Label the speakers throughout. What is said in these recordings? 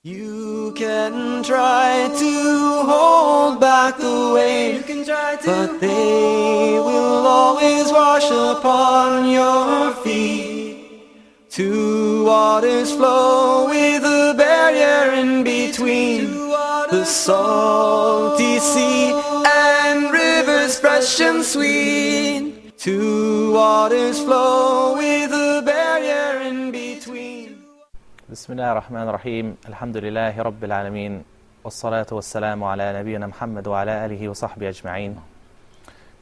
Speaker 1: You can try to hold back the waves, but they will always wash upon your feet. Two waters flow with a barrier in between, the salty sea and rivers fresh and sweet. Two waters flow with a barrier in between.
Speaker 2: بسم الله الرحمن الرحيم الحمد لله رب العالمين والصلاة والسلام على نبينا محمد وعلى آله وصحبه أجمعين.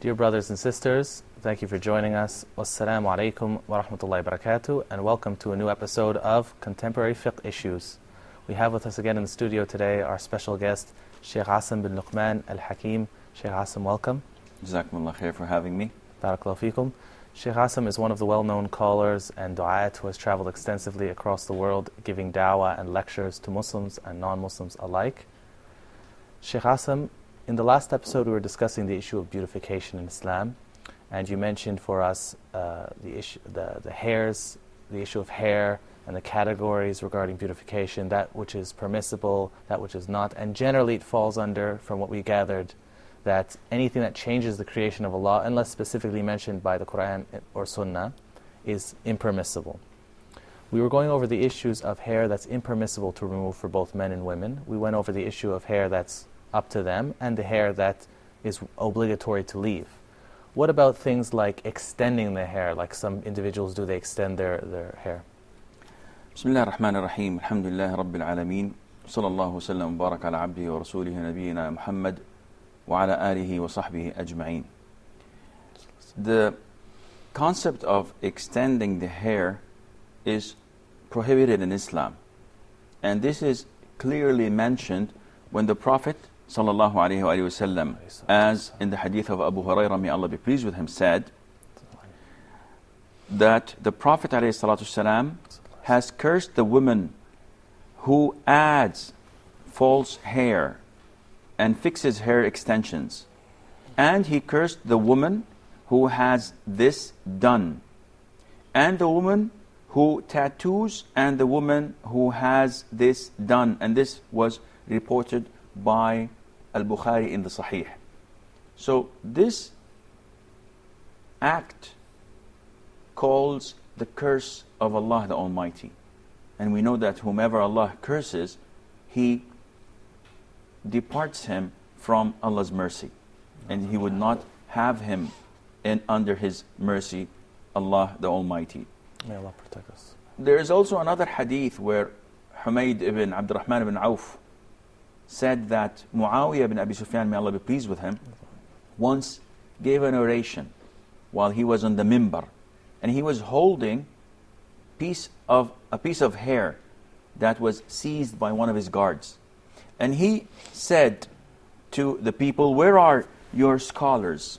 Speaker 2: Dear brothers and sisters, thank you for joining us. Wassalamu alaikum wa rahmatullahi wa barakatuh, and welcome to a new episode of Contemporary Fiqh Issues. We have with us again in the studio today our special guest, Sheikh Assim bin Al-Hakim. Sheikh Assim, welcome.
Speaker 3: Jazakumullah khair for having me.
Speaker 2: Barakallahu feekum. Sheikh Assim is one of the well-known callers and du'at who has traveled extensively across the world giving da'wah and lectures to Muslims and non-Muslims alike. Sheikh Assim, in the last episode we were discussing the issue of beautification in Islam, and you mentioned for us the issue of hair and the categories regarding beautification, that which is permissible, that which is not, and generally it falls under, from what we gathered, that anything that changes the creation of Allah, unless specifically mentioned by the Quran or Sunnah, is impermissible. We were going over the issues of hair that's impermissible to remove for both men and women. We went over the issue of hair that's up to them, and the hair that is obligatory to leave. What about things like extending the hair, like some individuals do, they extend their hair?
Speaker 3: Bismillah ar-Rahman ar-Rahim. Alhamdulillah Rabbil Alameen. Sallallahu wa sallam wa baraka ala abdihi wa rasulihi nabiyyina Muhammad وعلى آله وصحبه أجمعين. The concept of extending the hair is prohibited in Islam, and this is clearly mentioned when the Prophet sallallahu alaihi wasallam, as in the hadith of Abu Hurairah, may Allah be pleased with him, said that the Prophet alayhi salatu wasalam has cursed the woman who adds false hair and fixes hair extensions, and he cursed the woman who has this done, and the woman who tattoos, and the woman who has this done. And this was reported by Al-Bukhari in the Sahih. So this act calls the curse of Allah the Almighty, and we know that whomever Allah curses, He departs him from Allah's mercy, and He would not have him under His mercy, Allah the Almighty.
Speaker 2: May Allah protect us.
Speaker 3: There is also another hadith where Humayd ibn Abdurrahman ibn Auf said that Muawiyah ibn Abi Sufyan, may Allah be pleased with him, once gave an oration while he was on the mimbar, and he was holding a piece of hair that was seized by one of his guards. And he said to the people, "Where are your scholars?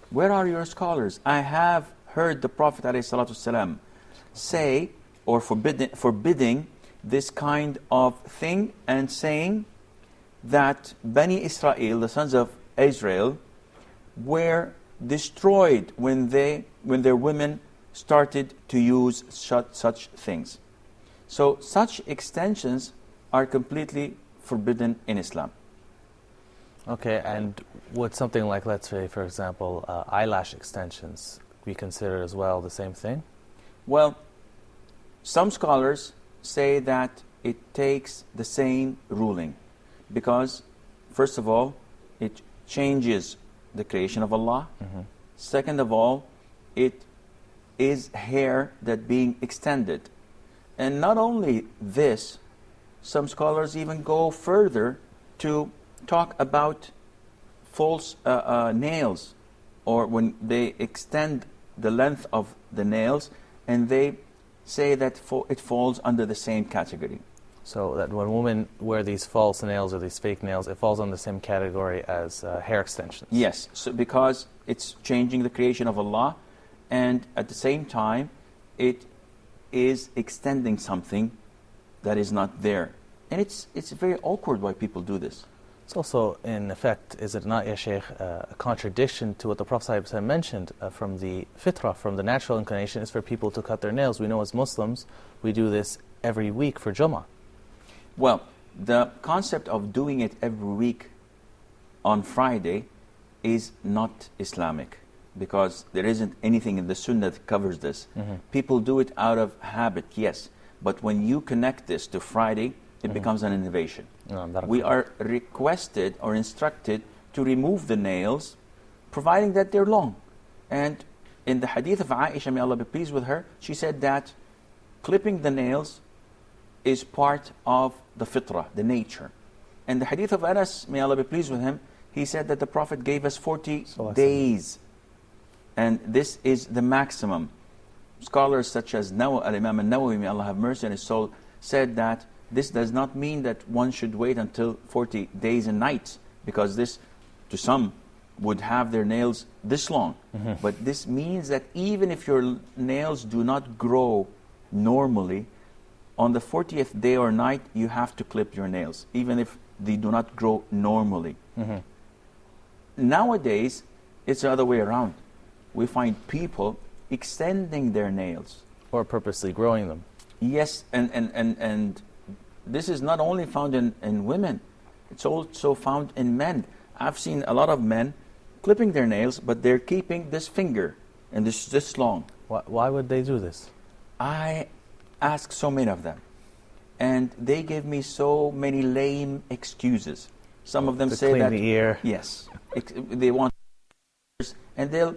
Speaker 3: Where are your scholars? I have heard the Prophet ﷺ say, or forbidding this kind of thing, and saying that Bani Israel, the sons of Israel, were destroyed when their women started to use such things." So such extensions are completely forbidden in Islam.
Speaker 2: Okay, and would something like, let's say, for example, eyelash extensions be considered as well the same thing?
Speaker 3: Well, some scholars say that it takes the same ruling, because, first of all, it changes the creation of Allah.
Speaker 2: Mm-hmm.
Speaker 3: Second of all, it is hair that being extended. And not only this, some scholars even go further to talk about false nails, or when they extend the length of the nails, and they say that it falls under the same category.
Speaker 2: So that when women wear these false nails or these fake nails, it falls under the same category as hair extensions?
Speaker 3: Yes, so because it's changing the creation of Allah, and at the same time it is extending something that is not there. And it's very awkward why people do this.
Speaker 2: It's also, in effect, is it not, Ya Shaykh, a contradiction to what the Prophet ﷺ mentioned from the fitrah, from the natural inclination, is for people to cut their nails. We know as Muslims, we do this every week for Jummah.
Speaker 3: Well, the concept of doing it every week on Friday is not Islamic, because there isn't anything in the Sunnah that covers this. People do it out of habit, yes, but when you connect this to Friday, it becomes an innovation. We are requested or instructed to remove the nails, providing that they're long. And in the hadith of Aisha, may Allah be pleased with her, she said that clipping the nails is part of the fitrah, the nature. And the hadith of Anas, may Allah be pleased with him, he said that the Prophet gave us 40 days. And this is the maximum. Scholars such as Al-Imam Al-Nawawi, may Allah have mercy on his soul, said that this does not mean that one should wait until 40 days and nights, because this, to some, would have their nails this long. But this means that even if your nails do not grow normally, on the 40th day or night, you have to clip your nails, even if they do not grow normally. Nowadays, it's the other way around. We find people extending their nails.
Speaker 2: Or purposely growing them.
Speaker 3: Yes, and this is not only found in women, it's also found in men. I've seen a lot of men clipping their nails, but they're keeping this finger, and this long.
Speaker 2: Why would they do this?
Speaker 3: I asked so many of them, and they give me so many lame excuses. Some of them say
Speaker 2: clean
Speaker 3: that
Speaker 2: the ear.
Speaker 3: Yes, they want, and they'll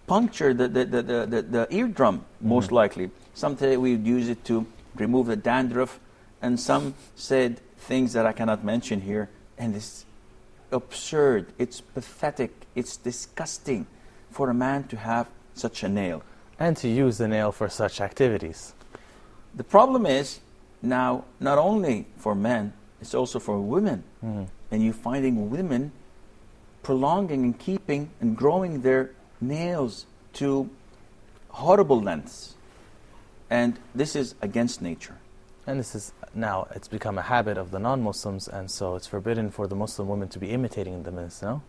Speaker 3: puncture the eardrum, most likely. Some say we would use it to remove the dandruff, and some said things that I cannot mention here, and it's absurd, it's pathetic, it's disgusting for a man to have such a nail.
Speaker 2: And to use the nail for such activities.
Speaker 3: The problem is, now, not only for men, it's also for women. And you're finding women prolonging and keeping and growing their nails to horrible lengths. And this is against nature.
Speaker 2: And this is, now, it's become a habit of the non-Muslims, and so it's forbidden for the Muslim women to be imitating them in this, no?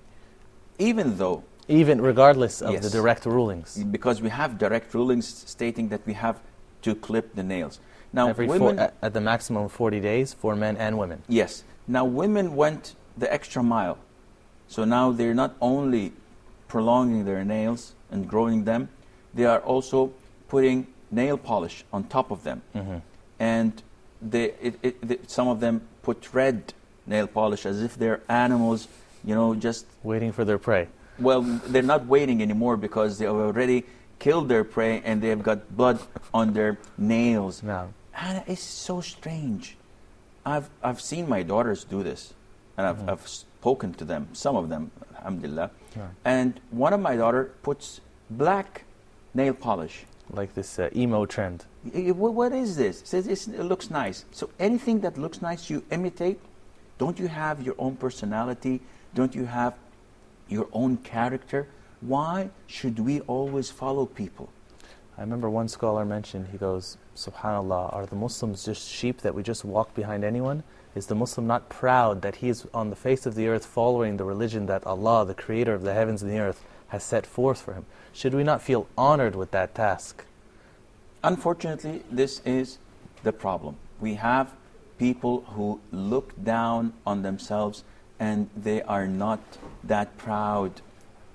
Speaker 3: Even
Speaker 2: regardless of
Speaker 3: yes,
Speaker 2: the direct rulings.
Speaker 3: Because we have direct rulings stating that we have to clip the nails. Now, women,
Speaker 2: at the maximum of 40 days for men and women.
Speaker 3: Yes. Now, women went the extra mile. So now they're not only prolonging their nails and growing them, they are also putting nail polish on top of them. And some of them put red nail polish as if they're animals, just
Speaker 2: waiting for their prey.
Speaker 3: Well, they're not waiting anymore, because they have already killed their prey and they've got blood on their nails.
Speaker 2: No.
Speaker 3: And it's so strange. I've seen my daughters do this, and I've spoken to them, some of them, alhamdulillah. And one of my daughter puts black nail polish.
Speaker 2: Like this emo trend.
Speaker 3: What is this? It says it looks nice. So anything that looks nice, you imitate. Don't you have your own personality? Don't you have your own character? Why should we always follow people?
Speaker 2: I remember one scholar mentioned, he goes, subhanAllah, are the Muslims just sheep that we just walk behind anyone? Is the Muslim not proud that he is on the face of the earth following the religion that Allah, the creator of the heavens and the earth, has set forth for him? Should we not feel honored with that task?
Speaker 3: Unfortunately, this is the problem. We have people who look down on themselves, and they are not that proud.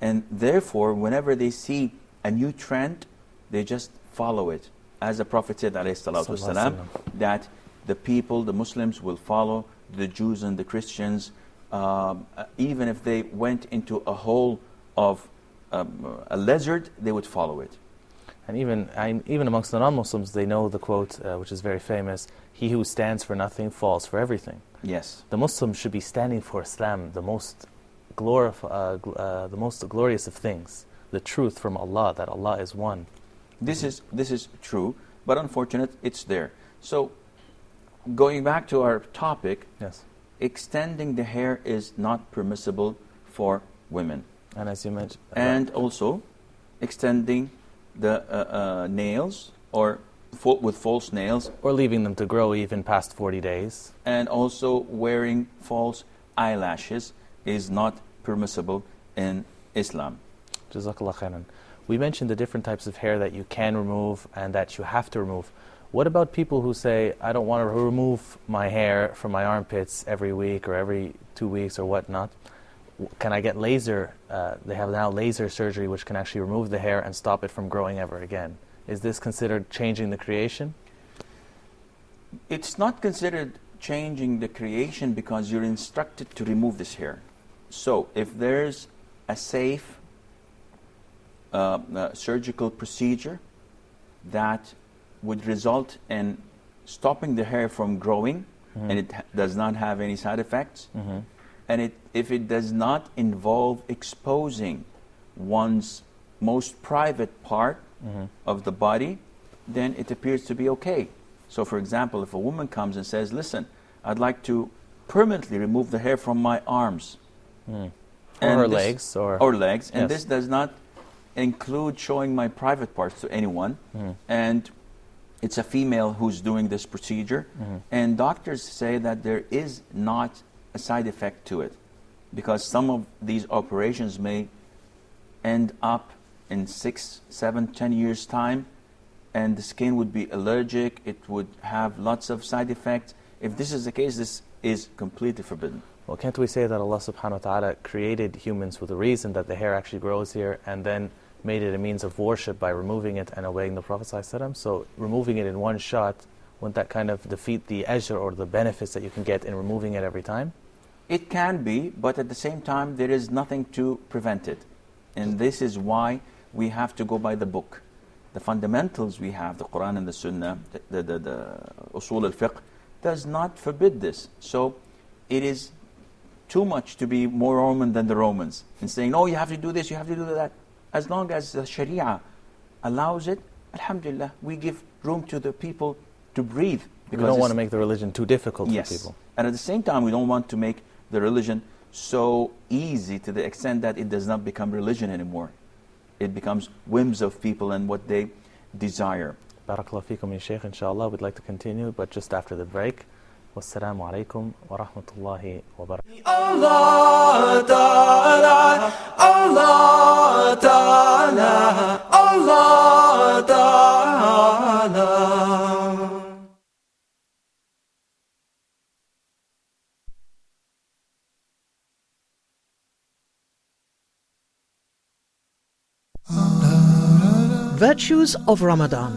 Speaker 3: And therefore, whenever they see a new trend, they just follow it. As the Prophet said, ﷺ, that the people, the Muslims, will follow the Jews and the Christians, even if they went into a hole of a lizard, they would follow it.
Speaker 2: And even amongst the non-Muslims, they know the quote, which is very famous, "He who stands for nothing falls for everything."
Speaker 3: Yes.
Speaker 2: The Muslims should be standing for Islam, the most glorious of things, the truth from Allah, that Allah is one.
Speaker 3: This is true, but unfortunate, it's there. So, going back to our topic,
Speaker 2: yes,
Speaker 3: extending the hair is not permissible for women.
Speaker 2: And as you mentioned,
Speaker 3: and also extending the nails, or with false nails,
Speaker 2: or leaving them to grow even past 40 days,
Speaker 3: and also wearing false eyelashes is not permissible in Islam.
Speaker 2: Jazakallah khairan. We mentioned the different types of hair that you can remove and that you have to remove. What about people who say, I don't want to remove my hair from my armpits every week or every 2 weeks or whatnot? Can I get laser? They have now laser surgery which can actually remove the hair and stop it from growing ever again. Is this considered changing the creation?
Speaker 3: It's not considered changing the creation because you're instructed to remove this hair. So if there's a safe surgical procedure that would result in stopping the hair from growing, and it does not have any side effects, and if it does not involve exposing one's most private part of the body, then it appears to be okay. So for example, if a woman comes and says, listen, I'd like to permanently remove the hair from my arms.
Speaker 2: Or her legs.
Speaker 3: Or legs. And
Speaker 2: Yes.
Speaker 3: this does not include showing my private parts to anyone. And it's a female who's doing this procedure. And doctors say that there is not a side effect to it, because some of these operations may end up in 6, 7, 10 years time, and the skin would be allergic, it would have lots of side effects. If this is the case, this is completely forbidden.
Speaker 2: Well, can't we say that Allah subhanahu wa ta'ala created humans with a reason that the hair actually grows here, and then made it a means of worship by removing it and obeying the Prophet ﷺ? So removing it in one shot, wouldn't that kind of defeat the ajr or the benefits that you can get in removing it every time?
Speaker 3: It can be, but at the same time there is nothing to prevent it. And this is why we have to go by the book. The fundamentals we have, the Quran and the Sunnah, the Usul al-Fiqh, does not forbid this. So it is too much to be more Roman than the Romans in saying, no, you have to do this, you have to do that. As long as the Sharia allows it, alhamdulillah, we give room to the people to breathe.
Speaker 2: We don't want to make the religion too difficult for people.
Speaker 3: And at the same time, we don't want to make the religion so easy to the extent that it does not become religion anymore. It becomes whims of people and what they desire.
Speaker 2: Barakallahu feekum ya Shaykh, inshallah. We'd like to continue, but just after the break. Wassalamu alaikum wa rahmatullahi wa barakatuh.
Speaker 1: Allah Ta'ala, Allah Ta'ala, Allah Ta'ala.
Speaker 4: Virtues of Ramadan.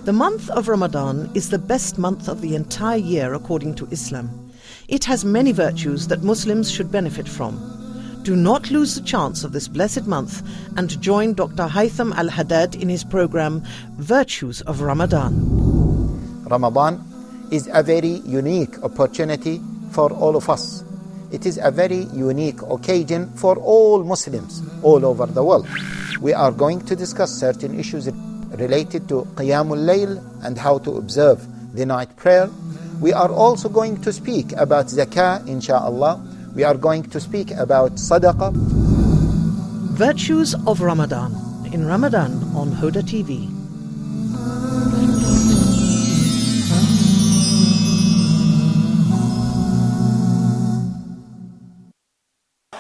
Speaker 4: The month of Ramadan is the best month of the entire year according to Islam. It has many virtues that Muslims should benefit from. Do not lose the chance of this blessed month and join Dr. Assim Al-Hakim in his program Virtues of Ramadan.
Speaker 5: Ramadan is a very unique opportunity for all of us. It is a very unique occasion for all Muslims all over the world. We are going to discuss certain issues related to Qiyamul Layl and how to observe the night prayer. We are also going to speak about Zakah, insha'Allah. We are going to speak about Sadaqah.
Speaker 4: Virtues of Ramadan in Ramadan on Huda TV.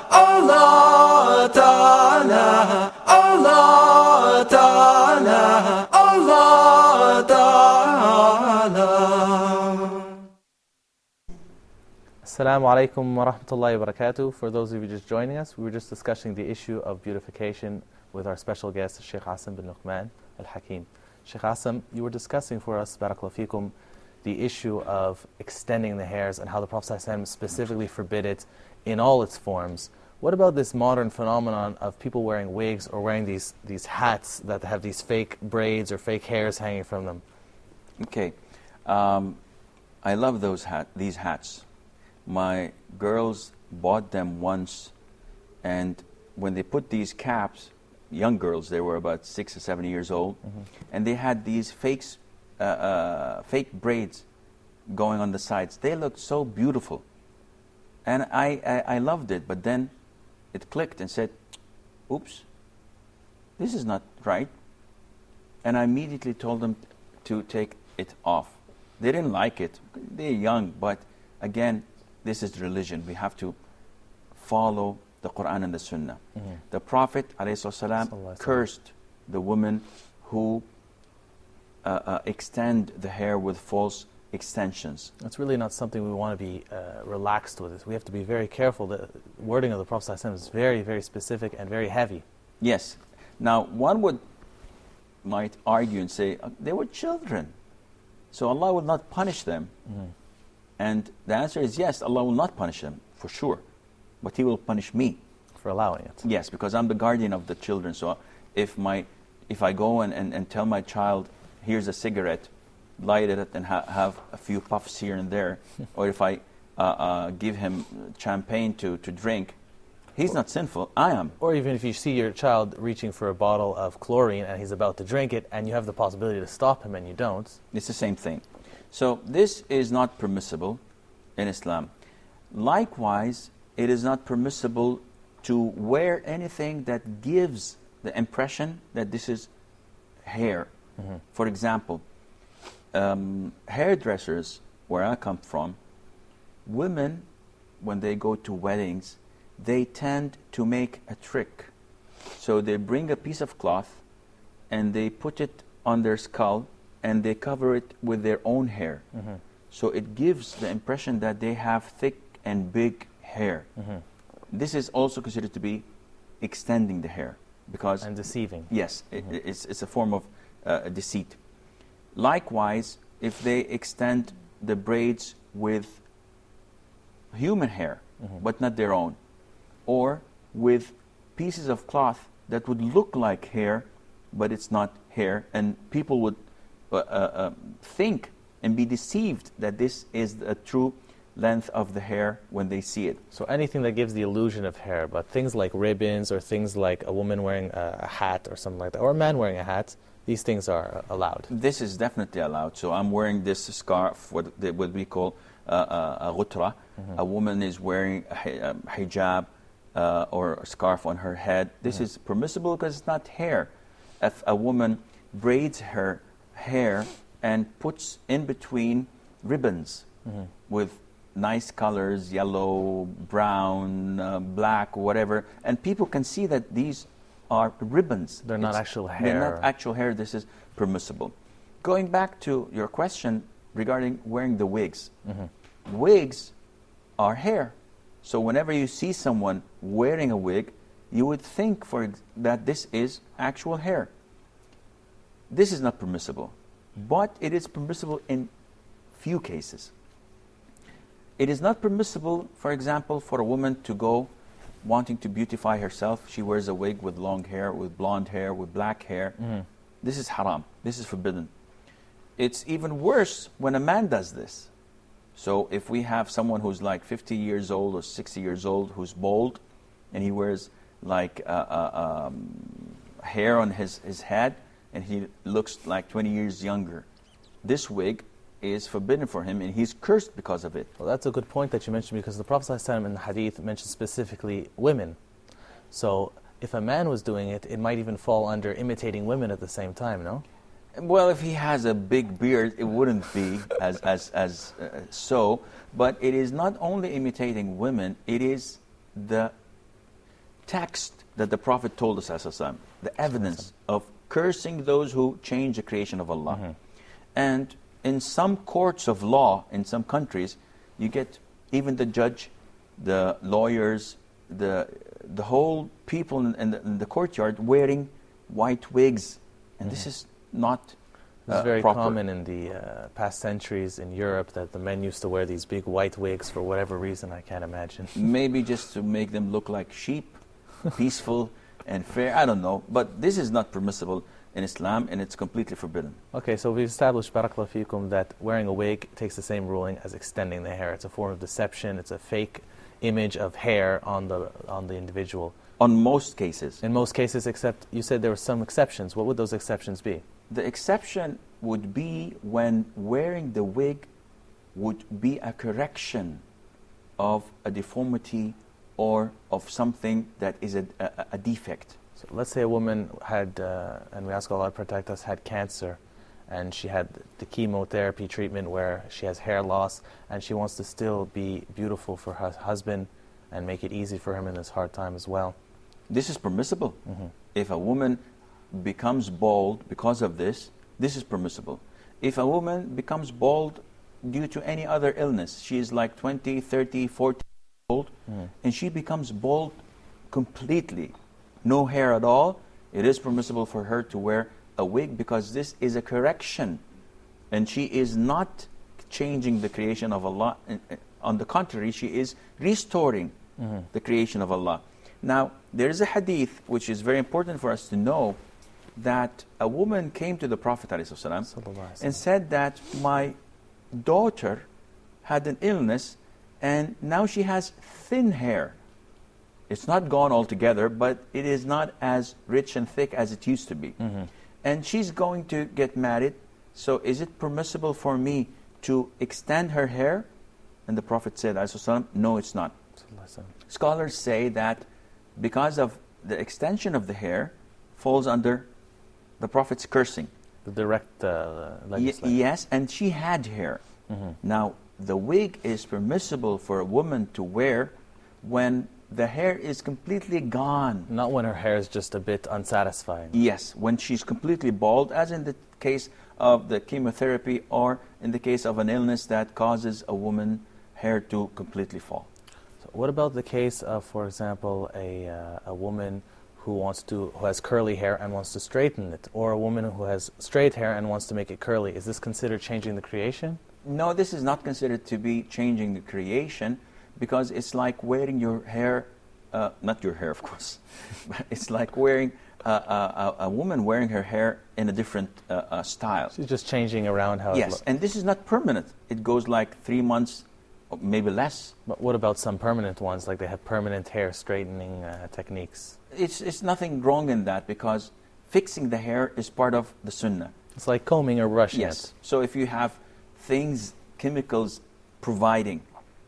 Speaker 1: Allah Ta'ala, Allah Ta'ala, Allah Ta'ala.
Speaker 2: Assalamu alaikum wa rahmatullahi wa barakatuh. For those of you just joining us, we were just discussing the issue of beautification with our special guest, Sheikh Assim bin Luqman Al-Hakim. Sheikh Assim, you were discussing for us, barakallahu feekum, the issue of extending the hairs and how the Prophet ﷺ specifically forbid it in all its forms. What about this modern phenomenon of people wearing wigs or wearing these hats that have these fake braids or fake hairs hanging from them?
Speaker 3: Okay. I love these hats. My girls bought them once, and when they put these caps, young girls, they were about 6 or 7 years old, and they had these fake braids going on the sides. They looked so beautiful. And I loved it, but then it clicked and said, oops, this is not right. And I immediately told them to take it off. They didn't like it. They're young, but again, this is religion. We have to follow the Quran and the Sunnah. The Prophet ﷺ cursed the woman who extend the hair with false extensions.
Speaker 2: It's really not something we want to be relaxed with. We have to be very careful. The wording of the Prophet ﷺ is very, very specific and very heavy.
Speaker 3: Yes. Now, one might argue and say, they were children, so Allah will not punish them. And the answer is yes, Allah will not punish them, for sure. But He will punish me.
Speaker 2: For allowing it.
Speaker 3: Yes, because I'm the guardian of the children. So if I go and tell my child, here's a cigarette, light it and have a few puffs here and there, or if I give him champagne to drink, he's not sinful, I am.
Speaker 2: Or even if you see your child reaching for a bottle of chlorine and he's about to drink it, and you have the possibility to stop him and you don't.
Speaker 3: It's the same thing. So this is not permissible in Islam. Likewise, it is not permissible to wear anything that gives the impression that this is hair. For example, hairdressers, where I come from, women, when they go to weddings, they tend to make a trick. So they bring a piece of cloth and they put it on their skull and they cover it with their own hair. So it gives the impression that they have thick and big hair. This is also considered to be extending the hair, because
Speaker 2: and deceiving.
Speaker 3: Yes, it's a form of deceit. Likewise, if they extend the braids with human hair, but not their own, or with pieces of cloth that would look like hair, but it's not hair, and people would think and be deceived that this is the true length of the hair when they see it.
Speaker 2: So anything that gives the illusion of hair, but things like ribbons or things like a woman wearing a hat or something like that, or a man wearing a hat, these things are allowed.
Speaker 3: This is definitely allowed. So I'm wearing this scarf, what we call a ghutra. A woman is wearing a hijab or a scarf on her head. This is permissible because it's not hair. If a woman braids her hair and puts in between ribbons with nice colors, yellow, brown, black, whatever, and people can see that these are ribbons.
Speaker 2: They're not actual hair.
Speaker 3: They're not actual hair. This is permissible. Going back to your question regarding wearing the wigs. Wigs are hair. So whenever you see someone wearing a wig, you would think that this is actual hair. This is not permissible, but it is permissible in few cases. It is not permissible, for example, for a woman to go wanting to beautify herself. She wears a wig with long hair, with blonde hair, with black hair. This is haram. This is forbidden. It's even worse when a man does this. So if we have someone who's like 50 years old or 60 years old who's bald, and he wears like hair on his head, and he looks like 20 years younger, this wig is forbidden for him, and he's cursed because of it.
Speaker 2: Well, that's a good point that you mentioned, because the Prophet ﷺ in the hadith mentioned specifically women. So if a man was doing it, it might even fall under imitating women at the same time, no?
Speaker 3: Well, if he has a big beard, it wouldn't be as so. But it is not only imitating women, it is the text that the Prophet told us, the evidence of cursing those who change the creation of Allah. And in some courts of law, in some countries, you get even the judge, the lawyers, the whole people in the courtyard wearing white wigs. And this is not
Speaker 2: It's very
Speaker 3: proper.
Speaker 2: common in the past centuries in Europe that the men used to wear these big white wigs for whatever reason, I can't imagine.
Speaker 3: Maybe just to make them look like sheep, peaceful and fair, I don't know. But this is not permissible in Islam, and it's completely forbidden.
Speaker 2: Okay, so we've established, barakallahu feekum, that wearing a wig takes the same ruling as extending the hair. It's a form of deception. It's a fake image of hair on the individual.
Speaker 3: On most cases.
Speaker 2: In most cases, except you said there were some exceptions. What would those exceptions be?
Speaker 3: The exception would be when wearing the wig would be a correction of a deformity or of something that is a defect.
Speaker 2: So let's say a woman had, and we ask Allah to protect us, had cancer, and she had the chemotherapy treatment where she has hair loss, and she wants to still be beautiful for her husband and make it easy for him in this hard time as well.
Speaker 3: This is permissible. If a woman becomes bald because of this, this is permissible. If a woman becomes bald due to any other illness, she is like 20, 30, 40 years old, and she becomes bald completely, no hair at all, it is permissible for her to wear a wig, because this is a correction, and she is not changing the creation of Allah. On the contrary, she is restoring the creation of Allah. Now, there is a hadith which is very important for us to know, that a woman came to the Prophet ﷺ and said that my daughter had an illness and now she has thin hair. It's not gone altogether, but it is not as rich and thick as it used to be. And she's going to get married, so is it permissible for me to extend her hair? And the Prophet said, no, it's not. Scholars say that because of the extension of the hair falls under the Prophet's cursing.
Speaker 2: The direct legislation.
Speaker 3: Yes, and she had hair. Now, the wig is permissible for a woman to wear when the hair is completely gone.
Speaker 2: Not when her hair is just a bit unsatisfying.
Speaker 3: Yes, when she's completely bald, as in the case of the chemotherapy or in the case of an illness that causes a woman's hair to completely fall.
Speaker 2: So what about the case of, for example, a woman who has curly hair and wants to straighten it, or a woman who has straight hair and wants to make it curly? Is this considered changing the creation?
Speaker 3: No, this is not considered to be changing the creation, because it's like wearing your hair, not your hair of course, but it's like wearing a woman wearing her hair in a different style.
Speaker 2: She's just changing around how it looks.
Speaker 3: Yes, and this is not permanent. It goes like 3 months, or maybe less.
Speaker 2: But what about some permanent ones, like they have permanent hair straightening techniques?
Speaker 3: It's nothing wrong in that, because fixing the hair is part of the sunnah.
Speaker 2: It's like combing or brushing it.
Speaker 3: So if you have things, chemicals providing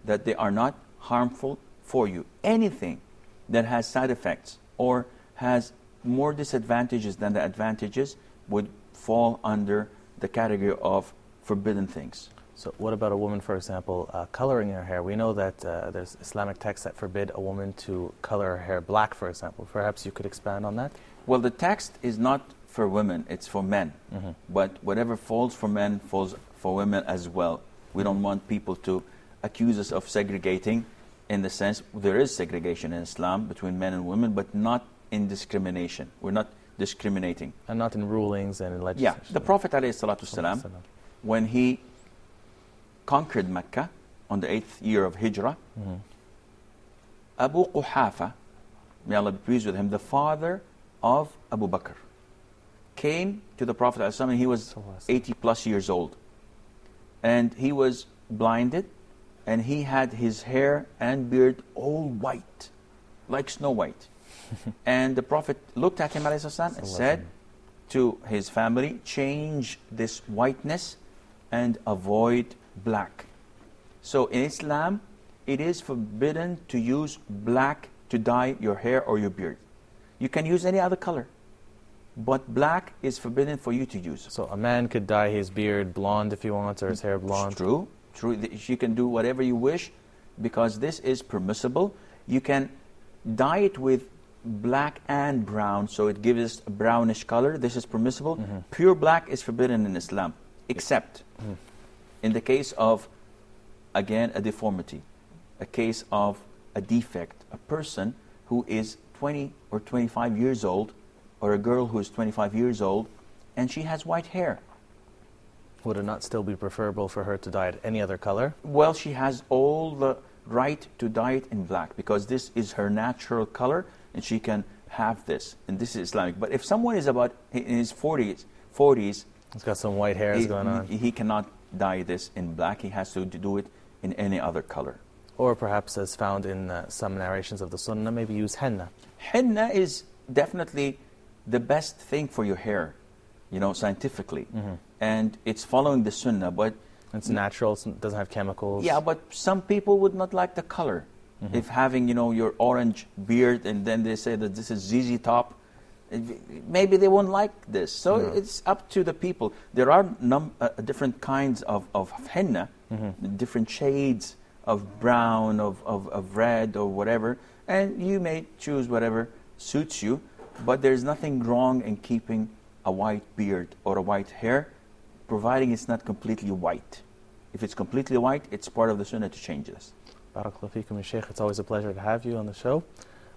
Speaker 3: that they are not harmful for you, anything that has side effects or has more disadvantages than the advantages would fall under the category of forbidden things.
Speaker 2: So what about a woman, for example, coloring her hair? We know that there's Islamic texts that forbid a woman to color her hair black, for example. Perhaps you could expand on that?
Speaker 3: Well, the text is not for women, it's for men. But whatever falls for men falls for women as well. We don't want people to accuse us of segregating, in the sense there is segregation in Islam between men and women, but not in discrimination. We're not discriminating.
Speaker 2: And not in rulings and in legislation.
Speaker 3: Yeah, the Prophet ﷺ, when he conquered Mecca on the 8th year of Hijrah, Abu Quhafa, may Allah be pleased with him, the father of Abu Bakr, came to the Prophet ﷺ, and he was 80 plus years old. And he was blinded, and he had his hair and beard all white, like Snow White. And the Prophet looked at him ﷺ and said to his family, change this whiteness and avoid black. So in Islam, it is forbidden to use black to dye your hair or your beard. You can use any other color, but black is forbidden for you to use.
Speaker 2: So a man could dye his beard blonde if he wants, or his hair blonde?
Speaker 3: True. You can do whatever you wish, because this is permissible. You can dye it with black and brown, so it gives us a brownish color. This is permissible. Pure black is forbidden in Islam, except in the case of, again, a deformity, a case of a defect, a person who is 20 or 25 years old, or a girl who is 25 years old, and she has white hair.
Speaker 2: Would it not still be preferable for her to dye it any other color?
Speaker 3: Well, she has all the right to dye it in black, because this is her natural color, and she can have this, and this is Islamic. But if someone is about in his 40s,
Speaker 2: he's got some white hairs going on.
Speaker 3: He cannot dye this in black. He has to do it in any other color.
Speaker 2: Or perhaps, as found in some narrations of the Sunnah, maybe use henna.
Speaker 3: Henna is definitely the best thing for your hair, scientifically. And it's following the Sunnah, but
Speaker 2: it's natural, it doesn't have chemicals.
Speaker 3: Yeah, but some people would not like the color. If having, your orange beard, and then they say that this is ZZ Top, maybe they won't like this. So it's up to the people. There are different kinds of henna, different shades of brown, of red, or whatever, and you may choose whatever suits you, but there's nothing wrong in keeping a white beard or a white hair, providing it's not completely white. If it's completely white, it's part of the sunnah to change this.
Speaker 2: Barakallahu feekum, ya Shaykh. It's always a pleasure to have you on the show.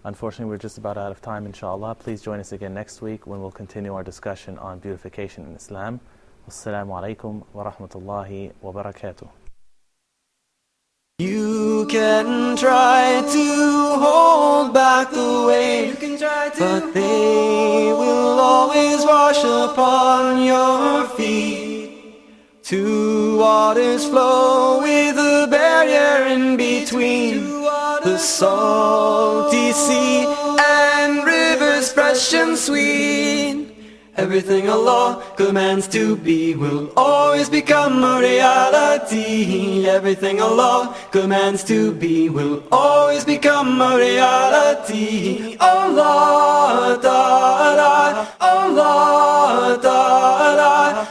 Speaker 2: Unfortunately, we're just about out of time, inshallah. Please join us again next week when we'll continue our discussion on beautification in Islam. Wassalamu alaikum wa rahmatullahi wa barakatuh.
Speaker 1: You can try to hold back the waves, but they will always wash upon your feet. Two waters flow with a barrier in between, the salty sea and rivers fresh and sweet. Everything Allah commands to be will always become a reality. Everything Allah commands to be will always become a reality. Allah Ta'ala, Allah Ta'ala,